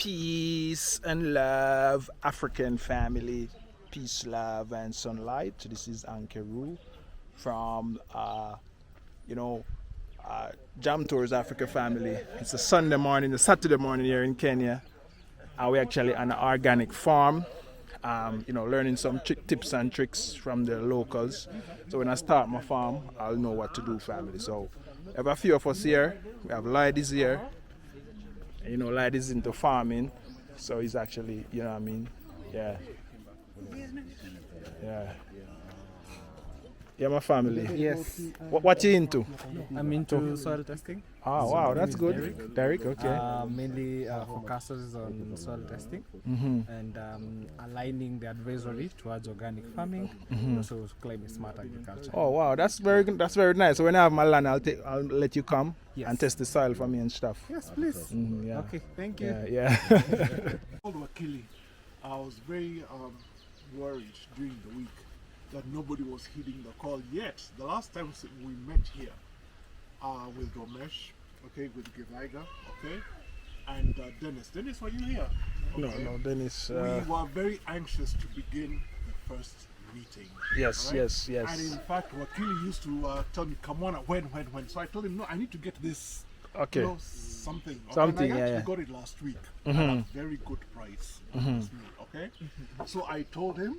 Peace and love, African family. Peace, love, and sunlight. This is Ankeru from, Jam Tours Africa family. It's a Sunday morning, a Saturday morning here in Kenya. We're actually on an organic farm, learning some tips and tricks from the locals. So when I start my farm, I'll know what to do, family. So we have a few of us here. We have ladies here. Ladies into farming. So he's actually, Yeah. Yeah, my family. Yes. What you into? I'm into soil testing. Oh, wow, that's good. Derek, okay. Mainly focuses on soil testing and aligning the advisory towards organic farming, also climate smart agriculture. Oh, wow, that's very good. That's very nice. So when I have my land, I'll let you come and test the soil for me and stuff. Yes, please. Yeah. Okay, thank you. Yeah. Wakili, I was very worried during the week that nobody was heeding the call yet. The last time we met here with Ramesh, okay, with Givaiga, okay, and Dennis. Dennis, were you here? Okay. No, Dennis. We were very anxious to begin the first meeting. Yes, right? yes. And in fact, Wakili used to tell me, come on, when. So I told him, no, I need to get this, Okay. Something. Okay? Something, and I yeah. actually got it last week at a very good price. Okay? So I told him,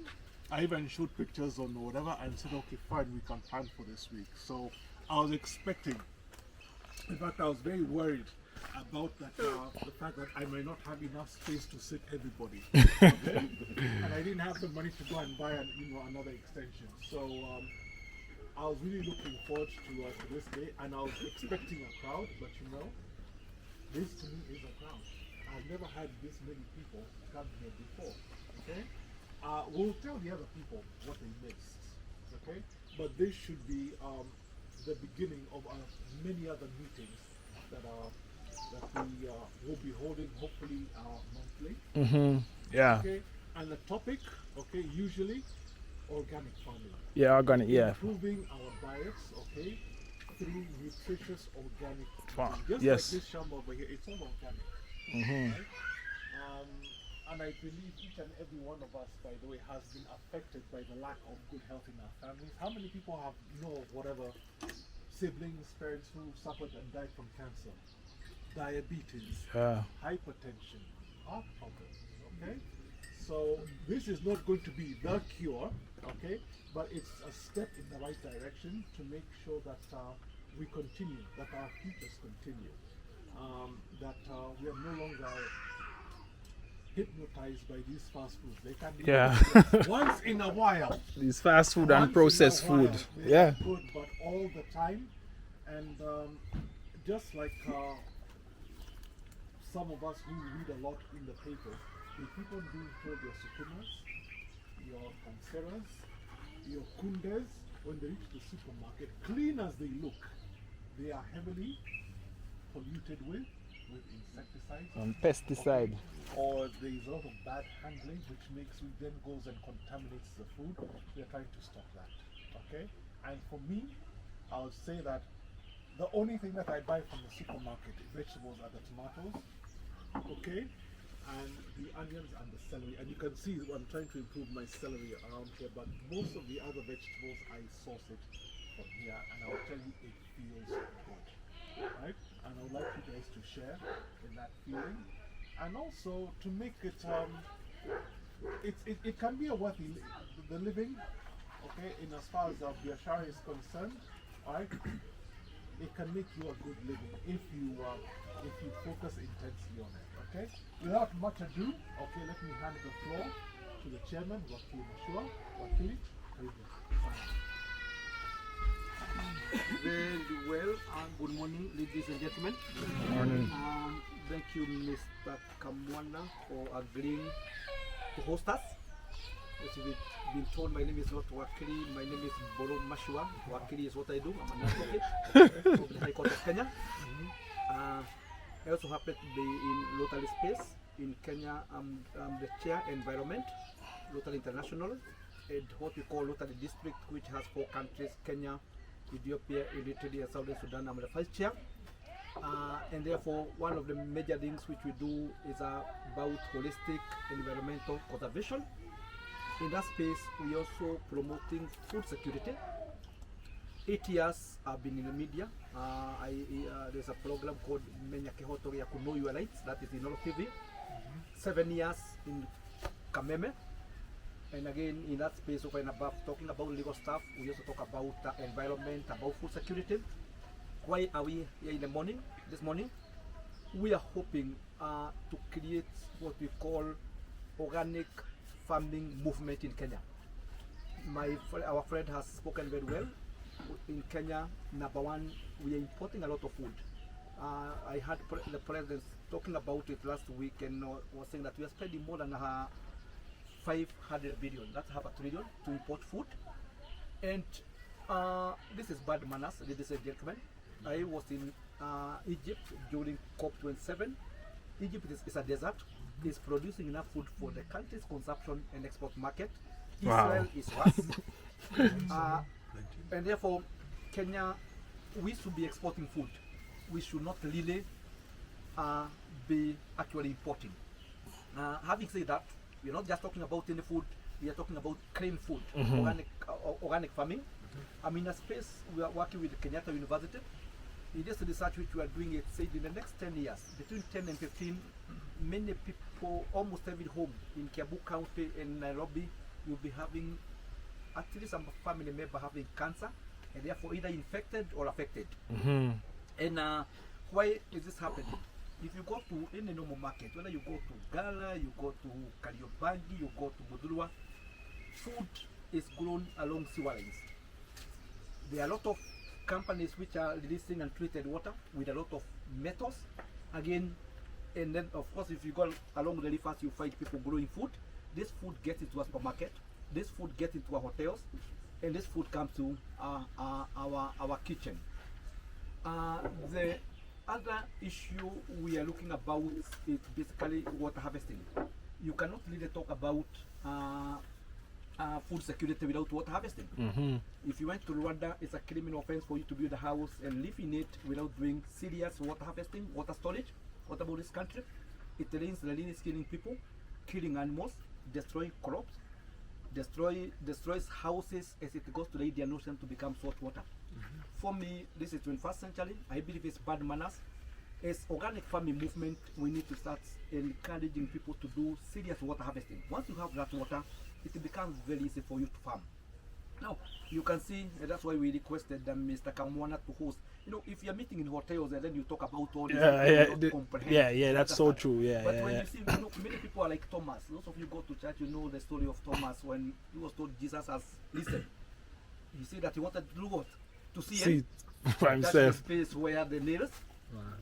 I even showed pictures on whatever and said, okay, fine, we can plan for this week. So I was expecting, in fact, I was very worried about that, the fact that I might not have enough space to sit everybody. Okay? And I didn't have the money to go and buy another extension. So I was really looking forward to this day, and I was expecting a crowd, but this to me is a crowd. I've never had this many people come here before. Okay? We'll tell the other people what they missed, okay? But this should be the beginning of many other meetings that we will be holding, hopefully monthly. Yeah. Okay. And the topic, okay, usually organic farming. Yeah, organic. Yeah. Improving our diets, okay, through nutritious organic Farm. Just Yes. like this shamba over here, it's all organic. Right? And I believe each and every one of us, by the way, has been affected by the lack of good health in our families. How many people know whatever siblings, parents who suffered and died from cancer, diabetes, hypertension, heart problems, okay? So this is not going to be the cure, okay? But it's a step in the right direction to make sure that we continue, that our futures continue, that we are no longer hypnotized by these fast foods. They can be once in a while. These fast food and processed food. They are good, but all the time. And just like some of us who read a lot in the paper, they keep on being told your sukumas, your canceras, your kundes, when they reach the supermarket, clean as they look, they are heavily polluted with insecticides And pesticide. or there is a lot of bad handling which then goes and contaminates the food. We are trying to stop that, okay? And for me, I would say that the only thing that I buy from the supermarket, vegetables, are the tomatoes, okay, and the onions and the celery. And you can see I'm trying to improve my celery around here, but most of the other vegetables I source it from here, and I'll tell you it feels good, right? And I would like you guys to share in that feeling, and also to make it it can be a worthy the living, okay, in as far as biashara is concerned, right? It can make you a good living if you focus intensely on it, okay? Without much ado, okay, let me hand the floor to the chairman, Wakili Mashua. Wakili, Very well, good morning, ladies and gentlemen. Good morning. Thank you, Mr. Kamwana, for agreeing to host us. As you've been told, my name is not Wakili, my name is Boro Mashua. Wakili is what I do, I'm an advocate of the High Court of Kenya. I also happen to be in Rotary space. In Kenya, I'm the chair environment, Rotary International, and what we call Rotary District, which has 4 countries, Kenya, Ethiopia, Eritrea, Southern Sudan. I'm the vice chair. And therefore, one of the major things which we do is about holistic environmental conservation. In that space, we also promoting food security. 8 years I've been in the media. There's a program called Menya Kehoto ya Know Your Rights, that is in all TV. 7 years in Kameme. And again, in that space, over and above talking about legal stuff, we also talk about environment, about food security. Why are we here in the morning? This morning, we are hoping to create what we call organic farming movement in Kenya. Our friend has spoken very well. In Kenya, number one, we are importing a lot of food. I heard the president talking about it last week and was saying that we are spending more than 500 billion, that's half a trillion, to import food. And this is bad manners, ladies and gentlemen. I was in Egypt during COP27. Egypt is a desert. It's producing enough food for the country's consumption and export market. Israel is worse. And therefore, Kenya, we should be exporting food. We should not really be actually importing. Having said that, we're not just talking about any food, we are talking about clean food, organic farming. I'm in a space we are working with Kenyatta University. In this research which we are doing, it said in the next 10 years, between 10 and 15, many people, almost every home in Kiambu County and Nairobi, will be having at least some family member having cancer, and therefore either infected or affected. And why is this happening? If you go to any normal market, whether you go to Gala, you go to Kariobangi, you go to Budurwa, food is grown along sewer lines. There are a lot of companies which are releasing untreated water with a lot of metals. Again, and then of course if you go along the rivers, you find people growing food. This food gets into a supermarket, this food gets into our hotels, and this food comes to our kitchen. The other issue we are looking about is basically water harvesting. You cannot really talk about food security without water harvesting. If you went to Rwanda, it's a criminal offense for you to build a house and live in it without doing serious water harvesting, water storage. What about this country? It rains, the rain is killing people, killing animals, destroying crops, destroys houses as it goes to the Indian Ocean to become salt water. For me, this is 21st century. I believe it's bad manners. As organic farming movement, we need to start encouraging people to do serious water harvesting. Once you have that water, it becomes very easy for you to farm. Now, you can see, and that's why we requested Mr. Kamwana to host. You know, if you're meeting in hotels and then you talk about all this, that's so true. But when you see, you know, many people are like Thomas. Those of you go to church, you know the story of Thomas when he was told Jesus has listened. He said that he wanted to do what? To see for himself. That's the space where the nails,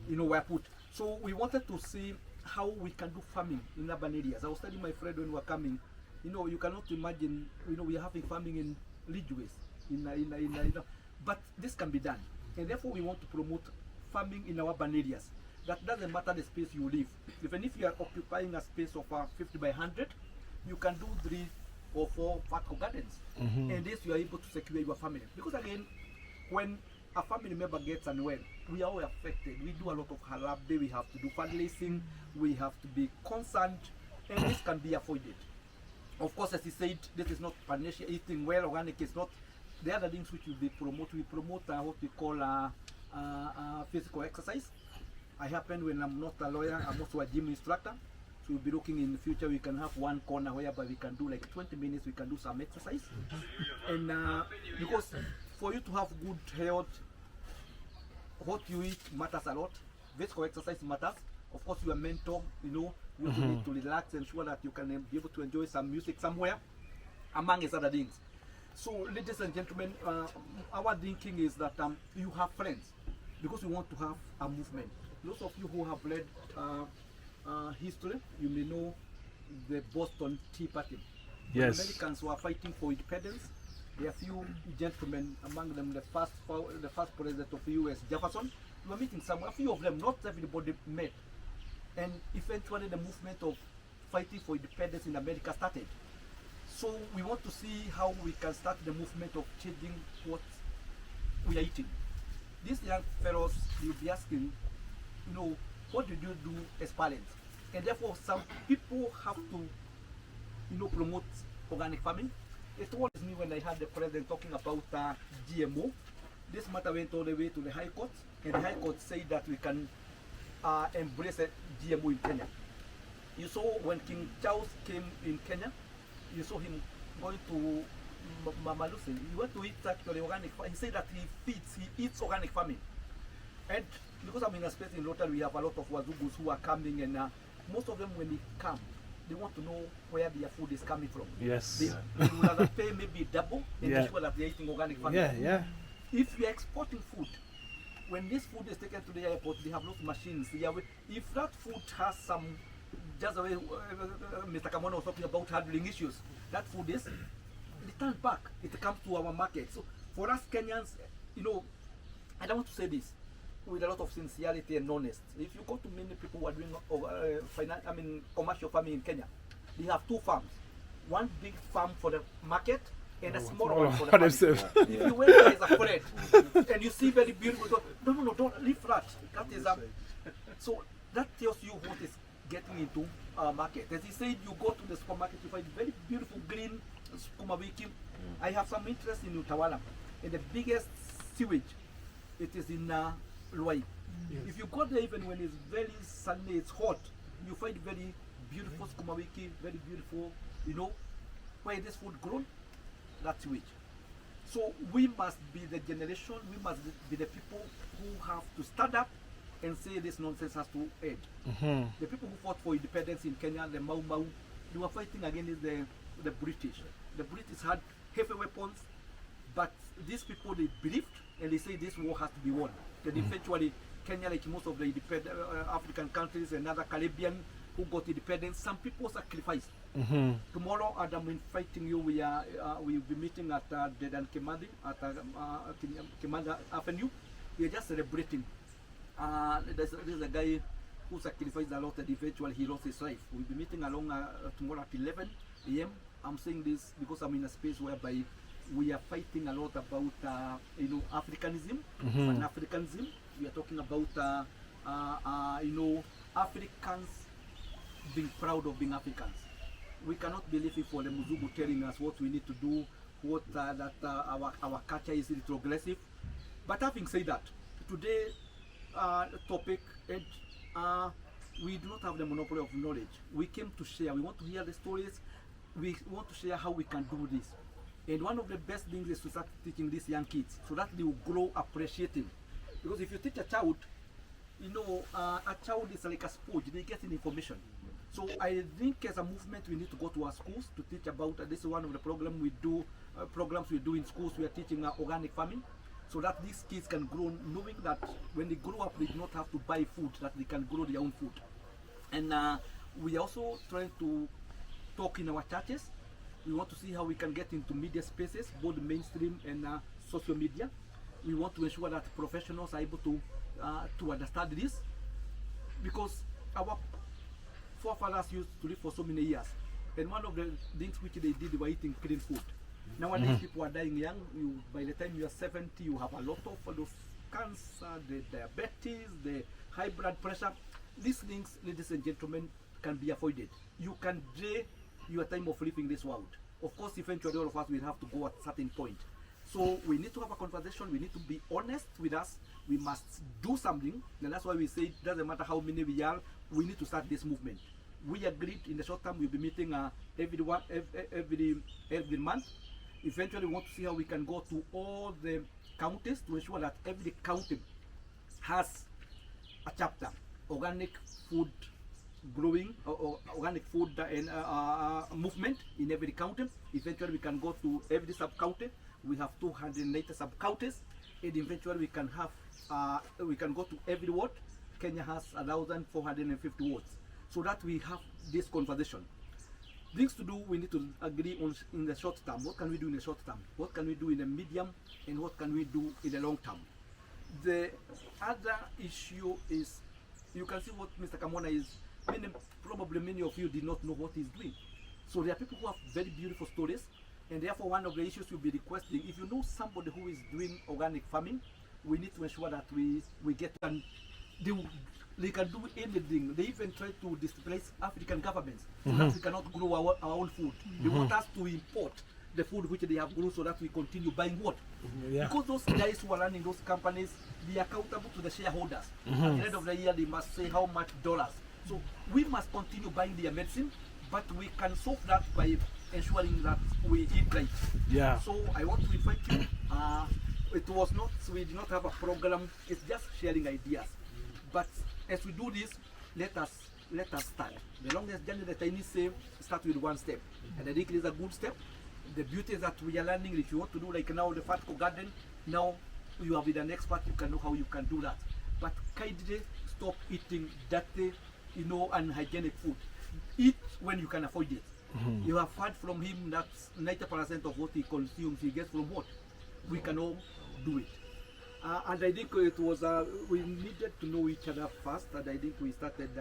you know, were put. So we wanted to see how we can do farming in urban areas. I was telling my friend when we were coming, you know, you cannot imagine, you know, we are having farming in ridgeways, but this can be done. And therefore we want to promote farming in our urban areas. That doesn't matter the space you live. Even if you are occupying a space of 50 by 100, you can do 3 or 4 vertical gardens. And this you are able to secure your family. Because again, when a family member gets unwell, we are all affected. We do a lot of halabe, we have to do fundraising, we have to be concerned, and this can be avoided. Of course, as he said, this is not panacea. Eating well, organic is not. The other things which we promote what we call physical exercise. I happen when I'm not a lawyer, I'm also a gym instructor. So we'll be looking in the future, we can have one corner whereby we can do like 20 minutes, we can do some exercise. And because for you to have good health, what you eat matters a lot. Physical exercise matters. Of course, you are mental, you know, you also need to relax and ensure that you can be able to enjoy some music somewhere, among other things. So, ladies and gentlemen, our thinking is that you have friends, because we want to have a movement. Those of you who have read history, you may know the Boston Tea Party. Yes. The Americans were fighting for independence. There are few gentlemen, among them the first president of the US, Jefferson. We were meeting somewhere. A few of them, not everybody met. And eventually the movement of fighting for independence in America started. So we want to see how we can start the movement of changing what we are eating. These young fellows, you'll be asking, what did you do as parents? And therefore, some people have to, promote organic farming. It worries me when I heard the president talking about GMO. This matter went all the way to the High Court, and the High Court said that we can embrace a GMO in Kenya. You saw when King Charles came in Kenya, you saw him going to Mama Lucy. He went to eat actually organic. He said that he eats organic farming. And because I'm in a space in Rotary, we have a lot of Wazugus who are coming, and most of them, when they come, they want to know where their food is coming from. Yes. They would rather pay maybe double and be sure that they're eating organic farming. Yeah. If you are exporting food, when this food is taken to the airport, they have those machines. If that food has some, just the way Mr. Kamona was talking about handling issues, that food is returned back. It comes to our market. So for us Kenyans, I don't want to say this with a lot of sincerity and honest. If you go to many people who are doing commercial farming in Kenya, they have two farms. One big farm for the market and a smaller one for the family. If you went there as a friend and you see very beautiful, no, don't leave that. That is so that tells you what is getting into our market. As he said, you go to the supermarket, you find very beautiful green sukuma wiki. I have some interest in Utawala, and the biggest sewage, it is in Luai. If you go there, even when it's very sunny, it's hot, you find very beautiful sukuma wiki, very beautiful, where this food grown, that's sewage. So we must be the generation, we must be the people who have to stand up and say this nonsense has to end. The people who fought for independence in Kenya, the Mau Mau, they were fighting against the British. The British had heavy weapons, but these people, they believed and they say this war has to be won. Then eventually, Kenya, like most of the African countries and other Caribbean who got independence, some people sacrificed. Tomorrow, Adam, in fighting you, we'll be meeting at Dedan Kimadi at Kimanda Avenue. We are just celebrating. There's a guy who sacrificed a lot and eventually he lost his life. We'll be meeting along tomorrow at 11 a.m. I'm saying this because I'm in a space whereby we are fighting a lot about Africanism, Pan-Africanism. We are talking about Africans being proud of being Africans. We cannot believe it for the Muzungu telling us what we need to do, that our culture is retrogressive. But having said that, today topic, and we do not have the monopoly of knowledge. We came to share. We want to hear the stories. We want to share how we can do this. And one of the best things is to start teaching these young kids so that they will grow appreciating. Because if you teach a child, a child is like a sponge. They get information. So I think as a movement, we need to go to our schools to teach about. This is one of the programs we do in schools. We are teaching organic farming, so that these kids can grow knowing that when they grow up, they do not have to buy food, that they can grow their own food. And we are also trying to talk in our churches. We want to see how we can get into media spaces, both mainstream and social media. We want to ensure that professionals are able to understand this, because our forefathers used to live for so many years, and one of the things which they did were eating clean food. Nowadays, people are dying young. By the time you are 70, you have a lot of those cancer, the diabetes, the high blood pressure. These things, ladies and gentlemen, can be avoided. You can delay your time of leaving this world. Of course, eventually all of us will have to go at a certain point. So we need to have a conversation. We need to be honest with us. We must do something, and that's why we say it doesn't matter how many we are. We need to start this movement. We agreed in the short term we'll be meeting every month. Eventually, we want to see how we can go to all the counties to ensure that every county has a chapter, organic food growing, or organic food and movement in every county. Eventually, we can go to every sub-county. We have 280 sub-counties, and eventually we can have we can go to every ward. Kenya has 1,450 wards, so that we have this conversation. Things to do, we need to agree on in the short term. What can we do in the short term? What can we do in the medium? And what can we do in the long term? The other issue is, you can see what Mr. Kamona is, probably many of you did not know what he's doing. So there are people who have very beautiful stories, and therefore one of the issues we'll be requesting, if you know somebody who is doing organic farming, we need to ensure that we get, and they will they can do anything. They even try to displace African governments so that we cannot grow our own food. They want us to import the food which they have grown so that we continue buying what? Yeah. Because those guys who are running those companies, they are accountable to the shareholders. At the end of the year, they must say how much dollars. So we must continue buying their medicine, but we can solve that by ensuring that we eat right. Yeah. So I want to invite you. It was not, we did not have a program, it's just sharing ideas. But as we do this, let us start. The longest journey, the Chinese say, start with one step. And I think it is a good step. The beauty is that we are learning. If you want to do like now the Fatco garden, now you are with an expert, you can know how you can do that. But kindly stop eating dirty, unhygienic food. Eat when you can afford it. You have heard from him that 90% of what he consumes, he gets from what? We can all do it. And I think it was, we needed to know each other first, and I think we started,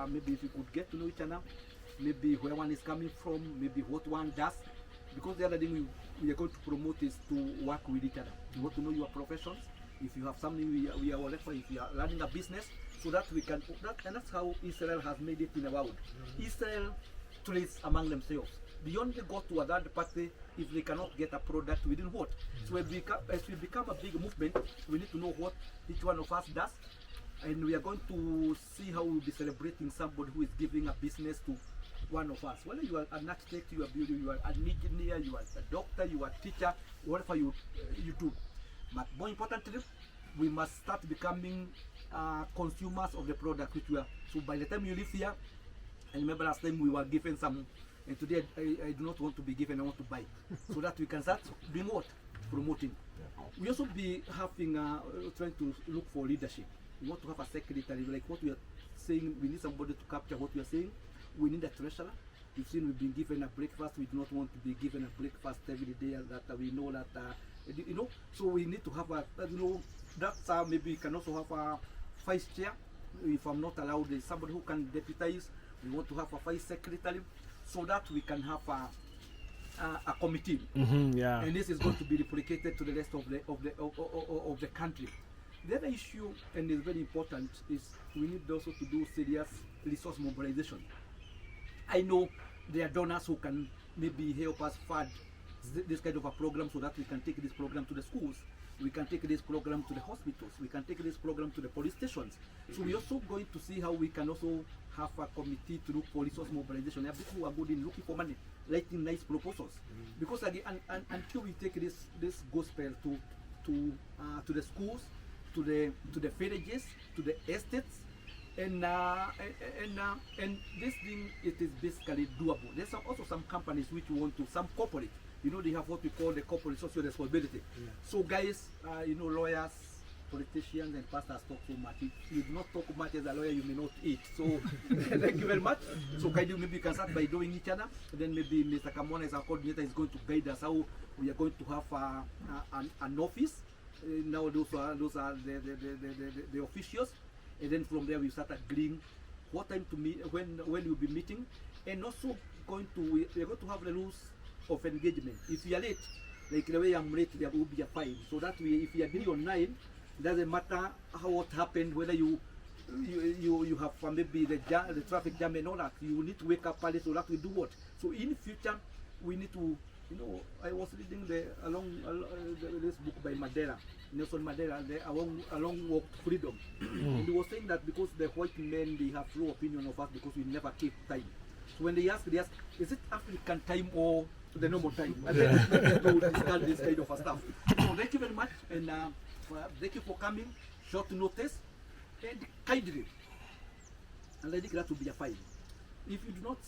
maybe if we could get to know each other, maybe where one is coming from, maybe what one does. Because the other thing we are going to promote is to work with each other. You want to know your professions. If you have something we are whatever, if you are running a business, so that we can, and that's how Israel has made it in the world. Israel trades among themselves. They only go to a third party if they cannot get a product within what. So as we become a big movement, we need to know what each one of us does. And we are going to see how we'll be celebrating somebody who is giving a business to one of us. Whether you are an architect, you are building, you are an engineer, you are a doctor, you are a teacher, whatever you do. But more importantly, we must start becoming consumers of the product which we are. So by the time you live here, I remember last time we were given some, and today I do not want to be given, I want to buy. So that we can start doing what? Promoting. We also be having, trying to look for leadership. We want to have a secretary, like what we are saying, we need somebody to capture what we are saying. We need a treasurer. You've seen we've been given a breakfast. We do not want to be given a breakfast every day that we know that, so we need to have a, that's maybe we can also have a vice chair. If I'm not allowed, there's somebody who can deputize. We want to have a vice secretary so that we can have a committee. Yeah. And this is going to be replicated to the rest of the country. The other issue, and is very important, is we need also to do serious resource mobilization. I know there are donors who can maybe help us fund this kind of a program so that we can take this program to the schools, we can take this program to the hospitals, we can take this program to the police stations. So we're also going to see how we can also have a committee to look for resource mobilization. There are people who are good in looking for money, writing nice proposals. Because again, until we take this gospel to the schools, to the villages, to the estates, and this thing, it is basically doable. There's also some companies which want to, some corporate, they have what we call the corporate social responsibility. Yeah. So guys, lawyers, politicians and pastors talk so much. If you do not talk much as a lawyer, you may not eat. So thank you very much. So maybe you can start by doing each other. And then maybe Mr. Kamona as our coordinator is going to guide us how we are going to have an office. Now those are the officials. And then from there we start agreeing what time to meet, when we'll be meeting, and also we are going to have the rules of engagement. If you are late, like the way I'm late, there will be a fine. So that way, if you agree on 9, doesn't matter how what happened, whether you have maybe the traffic jam and all that. You need to wake up early so that we do what. So in future, we need to. I was reading this book by Nelson Mandela, the A Long Walk to Freedom. And he was saying that because the white men, they have low opinion of us because we never keep time. So when they ask, is it African time or the normal time? And then to discuss this kind of stuff. So thank you very much, and thank you for coming, short notice, and kindly. And I think that will be a fine. If you do not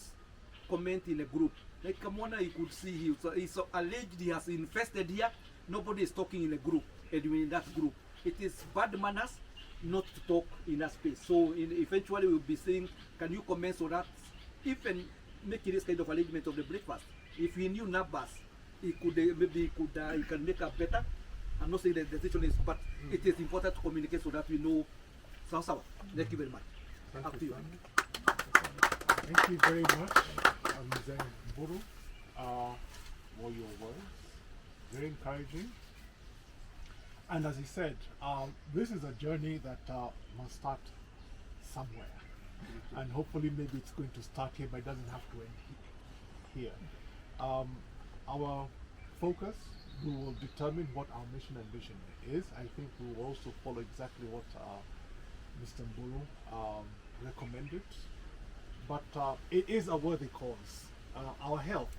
comment in a group, like Kamwana, you could see he's alleged he has infested here. Nobody is talking in a group, and in that group, it is bad manners not to talk in that space. So eventually we'll be saying, can you comment so that even making this kind of arrangement of the breakfast, if he knew numbers, he can make a better. I'm not saying that the decision is, but it is important to communicate so that we know. Sawa. Thank you very much. Thank you very much, Mr. Buru, for your words. Very encouraging. And as he said, this is a journey that must start somewhere. And hopefully maybe it's going to start here, but it doesn't have to end here. Our focus, we will determine what our mission and vision is. I think we will also follow exactly what Mr. Mbulu recommended. But it is a worthy cause. Our health.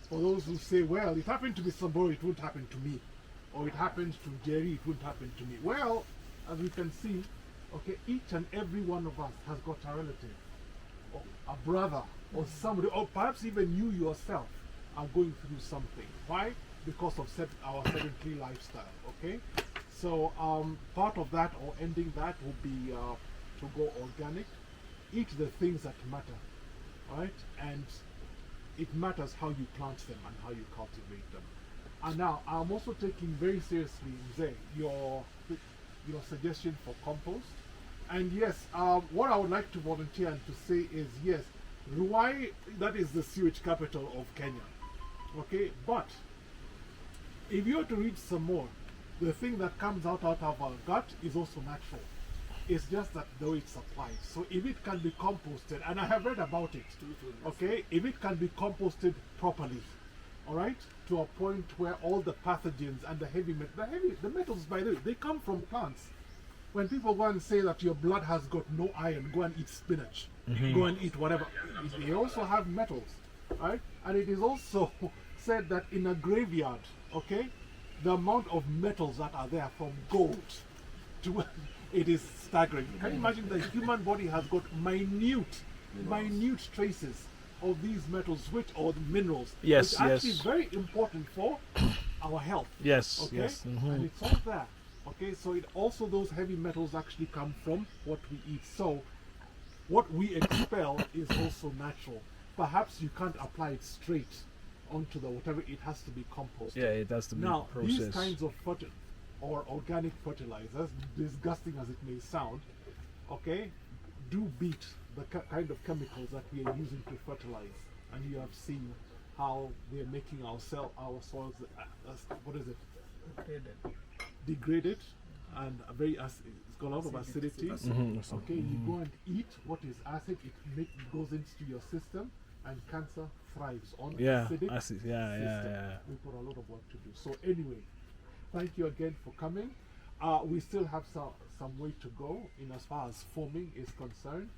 For those who say, well, it happened to Mr. Mbulu, it won't happen to me. Or it happened to Jerry, it won't happen to me. Well, as we can see, okay, each and every one of us has got a relative, or a brother, or somebody, or perhaps even you yourself are going through something. Why? Because of our sedentary lifestyle, okay? So part of that, or ending that, will be to go organic. Eat the things that matter, right? And it matters how you plant them and how you cultivate them. And now, I'm also taking very seriously, Mzee, your suggestion for compost. And yes, what I would like to volunteer and to say is, yes, Ruai, that is the sewage capital of Kenya. Okay, but if you were to read some more, the thing that comes out of our gut is also natural. It's just that the way it's applied. So if it can be composted, and I have read about it, okay, if it can be composted properly, all right, to a point where all the pathogens and the metals, by the way, they come from plants. When people go and say that your blood has got no iron, go and eat spinach, go and eat whatever. They also have metals, right? And it is also said that in a graveyard, okay, the amount of metals that are there, from gold to it is staggering. Can you imagine the human body has got minute traces of these metals, or minerals, Yes, which actually is very important for our health. Yes, okay? yes. And it's all there. Okay, so it also, those heavy metals actually come from what we eat. So what we expel is also natural. Perhaps you can't apply it straight onto the whatever, it has to be composted. Yeah, it has to be Now, processed. these kinds of or organic fertilizers, disgusting as it may sound, okay, do beat the kind of chemicals that we are using to fertilize. And you have seen how they are making our soils, what is it? Degraded, and it's got a lot of acidity. Okay, you go and eat what is acid, it goes into your system, and cancer thrives on acidic acid. system. We've got a lot of work to do. So anyway, thank you again for coming. We still have some way to go in as far as forming is concerned,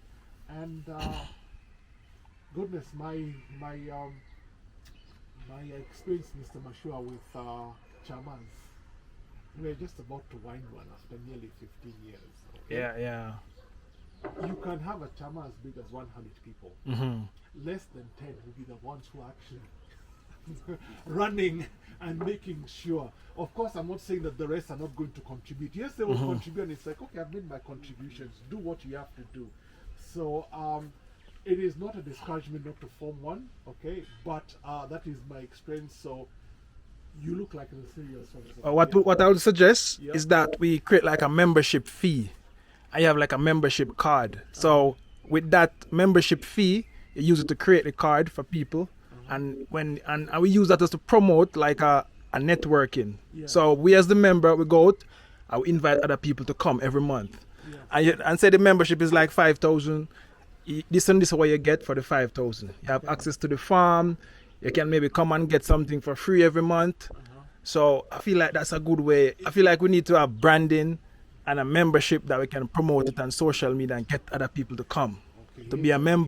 and goodness, my experience, Mr. Mashua, with chamans. We're just about to wind one after nearly 15 years. Okay? Yeah. You can have a chama as big as 100 people. Less than 10 will be the ones who are actually running and making sure. Of course, I'm not saying that the rest are not going to contribute. Yes, they will contribute, and it's like, okay, I've made my contributions. Do what you have to do. So it is not a discouragement not to form one, okay? But that is my experience. So you look like a serious one. What I would suggest is that we create like a membership fee. I have like a membership card. So with that membership fee, you use it to create the card for people, and we use that as to promote like a networking. So we as the member, we go out, I will invite other people to come every month, and say the membership is like 5,000. This and this is what you get for the 5,000. You have access to the farm. You can maybe come and get something for free every month. So I feel like that's a good way. I feel like we need to have branding and a membership that we can promote it on social media and get other people to come to be a member.